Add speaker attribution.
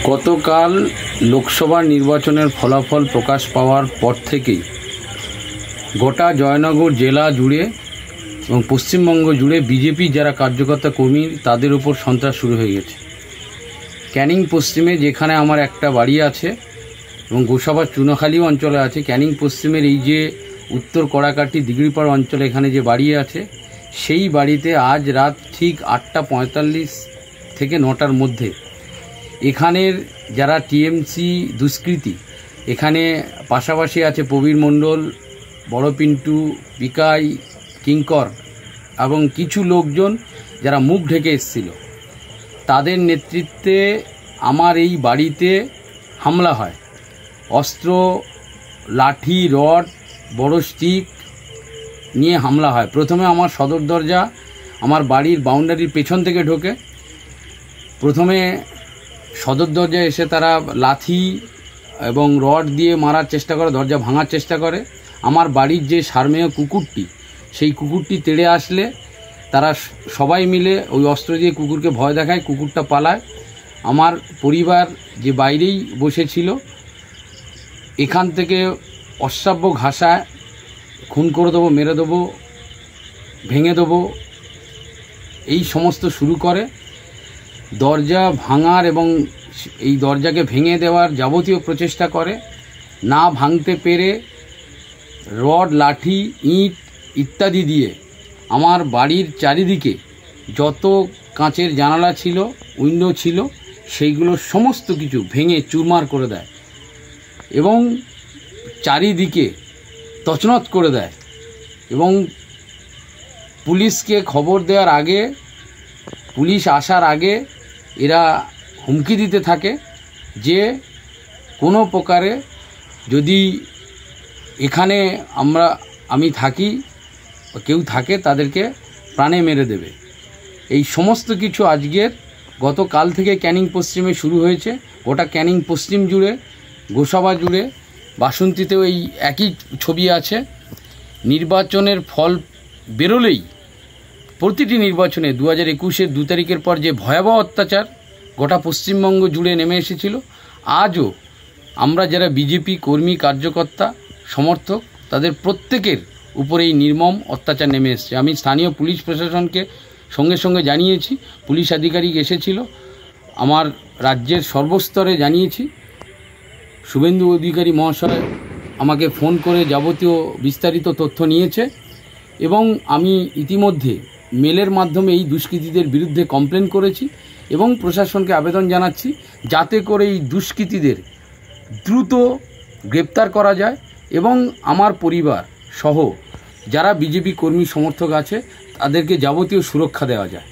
Speaker 1: গতকাল লোকসভা নির্বাচনের ফলাফল প্রকাশ পাওয়ার পর থেকেই গোটা জয়নগর জেলা জুড়ে এবং পশ্চিমবঙ্গ জুড়ে বিজেপি যারা কার্যকর্তা কর্মী তাদের উপর সন্ত্রাস শুরু হয়ে গেছে। ক্যানিং পশ্চিমে যেখানে আমার একটা বাড়ি আছে এবং গোসাবার চুনাখালী অঞ্চলে আছে, ক্যানিং পশ্চিমের এই যে উত্তর কড়াকাটি দিগড়িপাড় অঞ্চলে এখানে যে বাড়ি আছে, সেই বাড়িতে আজ রাত ঠিক 8:45 থেকে 9টার মধ্যে এখানের যারা টিএমসি দুষ্কৃতী, এখানে পাশাপাশি আছে প্রবীর মণ্ডল, বড় পিন্টু, বিকাই, কিঙ্কর এবং কিছু লোকজন যারা মুখ ঢেকে এসেছিল, তাদের নেতৃত্বে আমার এই বাড়িতে হামলা হয়। অস্ত্র, লাঠি, রড, বড় স্টিক নিয়ে হামলা হয়। প্রথমে আমার সদর দরজা, আমার বাড়ির বাউন্ডারির পেছন থেকে ঢোকে। প্রথমে সদর দরজায় এসে তারা লাথি এবং রড দিয়ে মারার চেষ্টা করে, দরজা ভাঙার চেষ্টা করে। আমার বাড়ির যে সারমেয় কুকুরটি, সেই কুকুরটি তেড়ে আসলে তারা সবাই মিলে ওই অস্ত্র দিয়ে কুকুরকে ভয় দেখায়, কুকুরটা পালায়। আমার পরিবার যে বাইরেই বসেছিল, এখান থেকে অশ্রাব্য ভাষায় খুন করে দেবো, মেরে দেবো, ভেঙে দেবো, এই সমস্ত শুরু করে। দরজা ভাঙার এবং এই দরজাকে ভেঙে দেওয়ার যাবতীয় প্রচেষ্টা করে। না ভাঙতে পেরে রড, লাঠি, ইট ইত্যাদি দিয়ে আমার বাড়ির চারিদিকে যত কাঁচের জানালা ছিল, উইন্ডো ছিল, সেইগুলো সমস্ত কিছু ভেঙে চুরমার করে দেয় এবং চারিদিকে তছনছ করে দেয়। এবং পুলিশকে খবর দেওয়ার আগে, পুলিশ আসার আগে এরা হুমকি দিতে থাকে যে কোনো প্রকারে যদি এখানে আমি থাকি, কেউ থাকে, তাদেরকে প্রাণে মেরে দেবে। এই সমস্ত কিছু আজকের গতকাল থেকে ক্যানিং পশ্চিমে শুরু হয়েছে। গোটা ক্যানিং পশ্চিম জুড়ে, গোসাবা জুড়ে, বাসন্তীতেও এই একই ছবি আছে। নির্বাচনের ফল বেরোলেই প্রতিটি নির্বাচনে 2021-এর 2 তারিখের পর যে ভয়াবহ অত্যাচার গোটা পশ্চিমবঙ্গ জুড়ে নেমে এসেছিল, আজও আমরা যারা বিজেপি কর্মী, কার্যকর্তা, সমর্থক, তাদের প্রত্যেকের উপরে এই নির্মম অত্যাচার নেমে এসছে। আমি স্থানীয় পুলিশ প্রশাসনকে সঙ্গে সঙ্গে জানিয়েছি, পুলিশ আধিকারিক এসেছিল, আমার রাজ্যের সর্বস্তরে জানিয়েছি। শুভেন্দু অধিকারী মহাশয় আমাকে ফোন করে যাবতীয় বিস্তারিত তথ্য নিয়েছে এবং আমি ইতিমধ্যে মেলের মাধ্যমে এই দুষ্কৃতীদের বিরুদ্ধে কমপ্লেন করেছি এবং প্রশাসনকে আবেদন জানাচ্ছি যাতে করে এই দুষ্কৃতীদের দ্রুত গ্রেপ্তার করা যায় এবং আমার পরিবার সহ যারা বিজেপি কর্মী সমর্থক আছে তাদেরকে যাবতীয় সুরক্ষা দেওয়া যায়।